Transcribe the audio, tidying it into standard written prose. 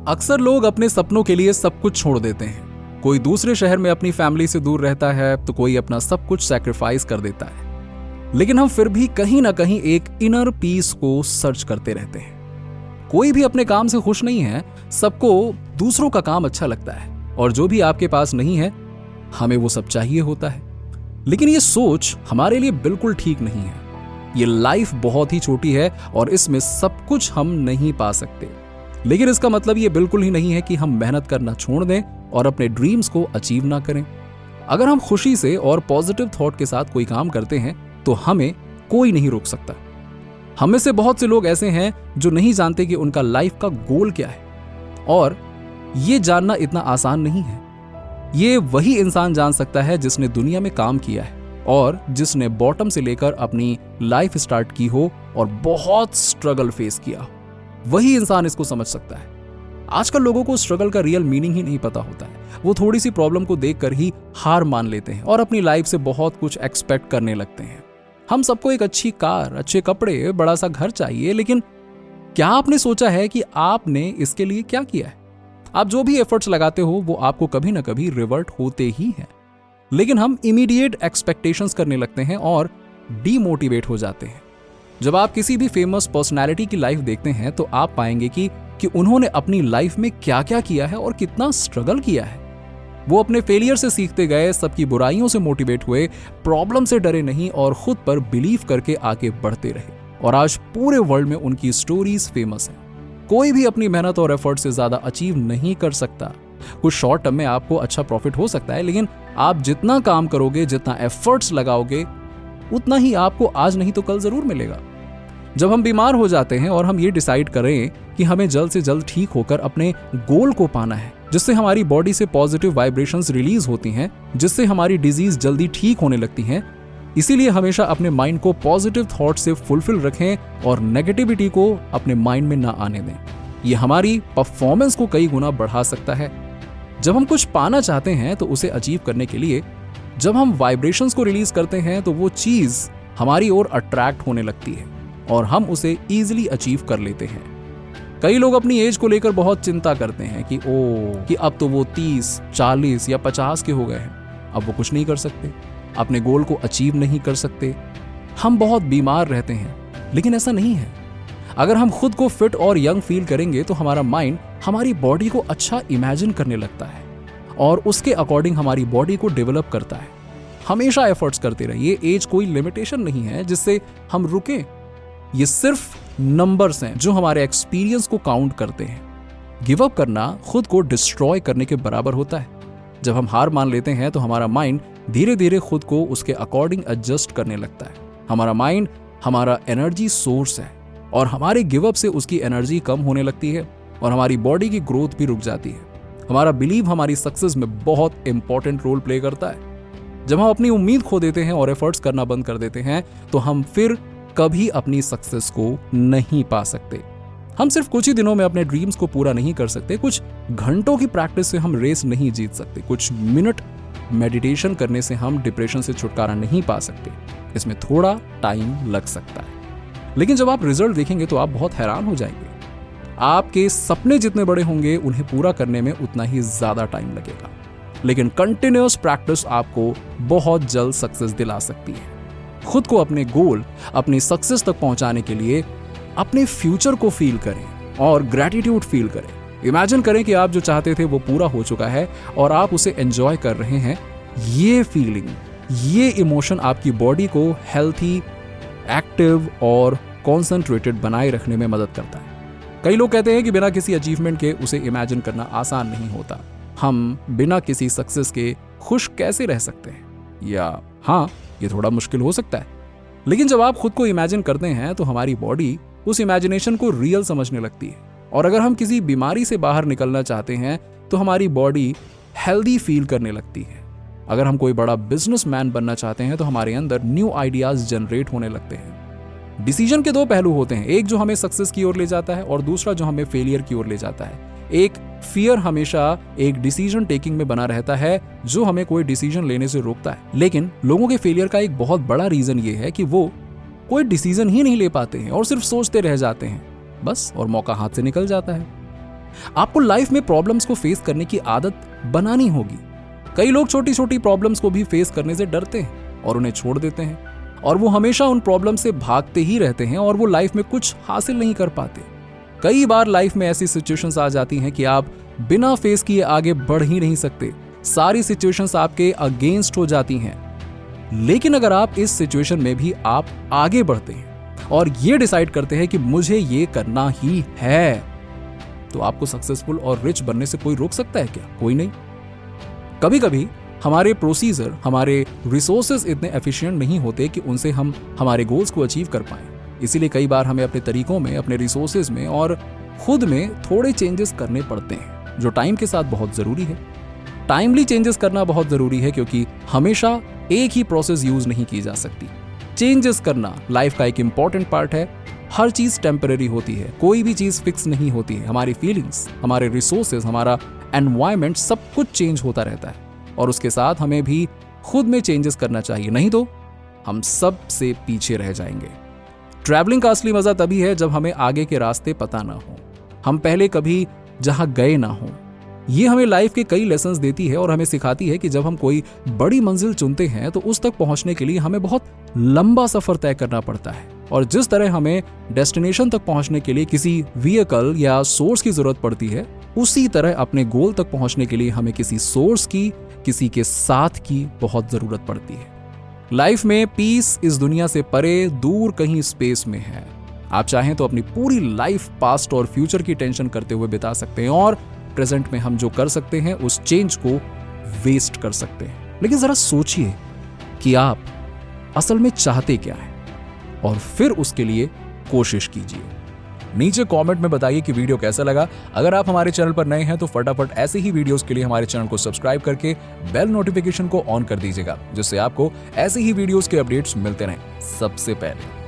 अक्सर लोग अपने सपनों के लिए सब कुछ छोड़ देते हैं। कोई दूसरे शहर में अपनी फैमिली से दूर रहता है तो कोई अपना सब कुछ सैक्रिफाइस कर देता है। लेकिन हम फिर भी कहीं ना कहीं एक इनर पीस को सर्च करते रहते हैं। कोई भी अपने काम से खुश नहीं है, सबको दूसरों का काम अच्छा लगता है और जो भी आपके पास नहीं है हमें वो सब चाहिए होता है। लेकिन ये सोच हमारे लिए बिल्कुल ठीक नहीं है। ये लाइफ बहुत ही छोटी है और इसमें सब कुछ हम नहीं पा सकते। लेकिन इसका मतलब ये बिल्कुल ही नहीं है कि हम मेहनत करना छोड़ दें और अपने ड्रीम्स को अचीव ना करें। अगर हम खुशी से और पॉजिटिव थॉट के साथ कोई काम करते हैं तो हमें कोई नहीं रोक सकता। हम में से बहुत से लोग ऐसे हैं जो नहीं जानते कि उनका लाइफ का गोल क्या है, और ये जानना इतना आसान नहीं है। ये वही इंसान जान सकता है जिसने दुनिया में काम किया है और जिसने बॉटम से लेकर अपनी लाइफ स्टार्ट की हो और बहुत स्ट्रगल फेस किया हो। वही इंसान इसको समझ सकता है। आजकल लोगों को स्ट्रगल का रियल मीनिंग ही नहीं पता होता है। वो थोड़ी सी प्रॉब्लम को देखकर ही हार मान लेते हैं और अपनी लाइफ से बहुत कुछ एक्सपेक्ट करने लगते हैं। हम सबको एक अच्छी कार, अच्छे कपड़े, बड़ा सा घर चाहिए, लेकिन क्या आपने सोचा है कि आपने इसके लिए क्या किया है? आप जो भी एफर्ट्स लगाते हो वो आपको कभी ना कभी रिवर्ट होते ही हैं। लेकिन हम इमीडिएट एक्सपेक्टेशंस करने लगते हैं और डीमोटिवेट हो जाते हैं। जब आप किसी भी फेमस पर्सनालिटी की लाइफ देखते हैं तो आप पाएंगे कि उन्होंने अपनी लाइफ में क्या क्या किया है और कितना स्ट्रगल किया है। वो अपने फेलियर से सीखते गए, सबकी बुराइयों से मोटिवेट हुए, प्रॉब्लम से डरे नहीं और खुद पर बिलीव करके आगे बढ़ते रहे। और आज पूरे वर्ल्ड में उनकी स्टोरीज फेमस है। कोई भी अपनी मेहनत और एफर्ट से ज्यादा अचीव नहीं कर सकता। कुछ शॉर्ट टर्म में आपको अच्छा प्रॉफिट हो सकता है, लेकिन आप जितना काम करोगे, जितना एफर्ट्स लगाओगे, उतना ही आपको आज नहीं तो कल जरूर मिलेगा। जब हम बीमार हो जाते हैं और हम ये डिसाइड करें कि हमें जल्द से जल्द ठीक होकर अपने गोल को पाना है, जिससे हमारी बॉडी से पॉजिटिव वाइब्रेशंस रिलीज होती हैं, जिससे हमारी डिजीज जल्दी ठीक होने लगती हैं। इसीलिए हमेशा अपने माइंड को पॉजिटिव थॉट से फुलफिल रखें और नेगेटिविटी को अपने माइंड में ना आने दें। ये हमारी परफॉर्मेंस को कई गुना बढ़ा सकता है। जब हम कुछ पाना चाहते हैं तो उसे अचीव करने के लिए जब हम वाइब्रेशंस को रिलीज करते हैं तो वो चीज हमारी ओर अट्रैक्ट होने लगती है और हम उसे ईजिली अचीव कर लेते हैं। कई लोग अपनी एज को लेकर बहुत चिंता करते हैं कि अब तो वो 30, 40 या 50 के हो गए हैं, अब वो कुछ नहीं कर सकते, अपने गोल को अचीव नहीं कर सकते। हम बहुत बीमार रहते हैं, लेकिन ऐसा नहीं है। अगर हम खुद को फिट और यंग फील करेंगे तो हमारा माइंड हमारी बॉडी को अच्छा इमेजिन करने लगता है और उसके अकॉर्डिंग हमारी बॉडी को डेवलप करता है। हमेशा एफर्ट्स करते रहिए। एज कोई लिमिटेशन नहीं है जिससे हम रुकें। ये सिर्फ नंबर्स हैं जो हमारे एक्सपीरियंस को काउंट करते हैं। गिव अप करना खुद को डिस्ट्रॉय करने के बराबर होता है। जब हम हार मान लेते हैं तो हमारा माइंड धीरे धीरे खुद को उसके अकॉर्डिंग एडजस्ट करने लगता है। हमारा माइंड हमारा एनर्जी सोर्स है और हमारे गिव अप से उसकी एनर्जी कम होने लगती है और हमारी बॉडी की ग्रोथ भी रुक जाती है। हमारा बिलीव हमारी सक्सेस में बहुत इंपॉर्टेंट रोल प्ले करता है। जब हम अपनी उम्मीद खो देते हैं और एफर्ट्स करना बंद कर देते हैं तो हम फिर कभी अपनी सक्सेस को नहीं पा सकते। हम सिर्फ कुछ ही दिनों में अपने ड्रीम्स को पूरा नहीं कर सकते। कुछ घंटों की प्रैक्टिस से हम रेस नहीं जीत सकते। कुछ मिनट मेडिटेशन करने से हम डिप्रेशन से छुटकारा नहीं पा सकते। इसमें थोड़ा टाइम लग सकता है, लेकिन जब आप रिजल्ट देखेंगे तो आप बहुत हैरान हो जाएंगे। आपके सपने जितने बड़े होंगे उन्हें पूरा करने में उतना ही ज्यादा टाइम लगेगा, लेकिन कंटिन्यूअस प्रैक्टिस आपको बहुत जल्द सक्सेस दिला सकती है। खुद को अपने गोल, अपनी सक्सेस तक पहुंचाने के लिए अपने फ्यूचर को फील करें और ग्रैटिट्यूड फील करें। इमेजिन करें कि आप जो चाहते थे वो पूरा हो चुका है और आप उसे एंजॉय कर रहे हैं। ये फीलिंग, ये इमोशन आपकी बॉडी को हेल्थी, एक्टिव और कॉन्सेंट्रेटेड बनाए रखने में मदद करता है। कई लोग कहते हैं कि बिना किसी अचीवमेंट के उसे इमेजिन करना आसान नहीं होता। हम बिना किसी सक्सेस के खुश कैसे रह सकते हैं? या हाँ, ये थोड़ा मुश्किल हो सकता है। लेकिन जब आप खुद को इमेजिन करते हैं तो हमारी बॉडी उस इमेजिनेशन को रियल समझने लगती है। और अगर हम किसी बीमारी से बाहर निकलना चाहते हैं तो हमारी बॉडी हेल्दी फील करने लगती है। अगर हम कोई बड़ा बिजनेसमैन बनना चाहते हैं तो हमारे अंदर न्यू आइडियाज जनरेट होने लगते हैं। डिसीजन के दो पहलू होते हैं, एक जो हमें सक्सेस की ओर ले जाता है और दूसरा जो हमें फेलियर की ओर ले जाता है। एक फियर हमेशा एक डिसीजन टेकिंग में बना रहता है जो हमें कोई डिसीजन लेने से रोकता है। लेकिन लोगों के फेलियर का एक बहुत बड़ा रीजन ये है कि वो कोई डिसीजन ही नहीं ले पाते हैं और सिर्फ सोचते रह जाते हैं बस, और मौका हाथ से निकल जाता है। आपको लाइफ में प्रॉब्लम्स को फेस करने की आदत बनानी होगी। कई लोग छोटी छोटी प्रॉब्लम्स को भी फेस करने से डरते हैं और उन्हें छोड़ देते हैं, और वो हमेशा उन प्रॉब्लम से भागते ही रहते हैं और वो लाइफ में कुछ हासिल नहीं कर पाते। कई बार लाइफ में ऐसी सिचुएशंस आ जाती हैं कि आप बिना फेस किए आगे बढ़ ही नहीं सकते। सारी सिचुएशंस आपके अगेंस्ट हो जाती हैं। लेकिन अगर आप इस सिचुएशन में भी आप आगे बढ़ते हैं और ये डिसाइड करते हैं कि मुझे ये करना ही है, तो आपको सक्सेसफुल और रिच बनने से कोई रोक सकता है क्या? कोई नहीं। कभी कभी हमारे प्रोसीजर, हमारे रिसोर्सेज इतने एफिशिएंट नहीं होते कि उनसे हम हमारे गोल्स को अचीव कर पाएं। इसीलिए कई बार हमें अपने तरीकों में, अपने रिसोर्सेज में और खुद में थोड़े चेंजेस करने पड़ते हैं, जो टाइम के साथ बहुत जरूरी है। टाइमली चेंजेस करना बहुत जरूरी है, क्योंकि हमेशा एक ही प्रोसेस यूज नहीं की जा सकती। चेंजेस करना लाइफ का एक इंपॉर्टेंट पार्ट है। हर चीज टेम्पररी होती है, कोई भी चीज फिक्स नहीं होती है। हमारी फीलिंग्स, हमारे रिसोर्सेज, हमारा एनवायरमेंट, सब कुछ चेंज होता रहता है, और उसके साथ हमें भी खुद में चेंजेस करना चाहिए, नहीं तो हम सब से पीछे रह जाएंगे। ट्रैवलिंग का असली मजा तभी है जब हमें आगे के रास्ते पता ना हो, हम पहले कभी जहां गए ना हो। ये हमें लाइफ के कई लेसन्स देती है और हमें सिखाती है कि जब हम कोई बड़ी मंजिल चुनते हैं तो उस तक पहुंचने के लिए हमें बहुत लंबा सफर तय करना पड़ता है, और जिस तरह हमें डेस्टिनेशन तक पहुंचने के लिए किसी व्हीकल या सोर्स की जरूरत पड़ती है, उसी तरह अपने गोल तक पहुंचने के लिए हमें किसी सोर्स की, किसी के साथ की बहुत जरूरत पड़ती है। लाइफ में पीस इस दुनिया से परे, दूर कहीं स्पेस में है। आप चाहें तो अपनी पूरी लाइफ पास्ट और फ्यूचर की टेंशन करते हुए बिता सकते हैं, और प्रेजेंट में हम जो कर सकते हैं उस चेंज को वेस्ट कर सकते हैं। लेकिन जरा सोचिए कि आप असल में चाहते क्या हैं, और फिर उसके लिए कोशिश कीजिए। नीचे कमेंट में बताइए कि वीडियो कैसा लगा। अगर आप हमारे चैनल पर नए हैं तो फटाफट ऐसे ही वीडियोस के लिए हमारे चैनल को सब्सक्राइब करके बेल नोटिफिकेशन को ऑन कर दीजिएगा, जिससे आपको ऐसे ही वीडियोस के अपडेट्स मिलते रहें सबसे पहले।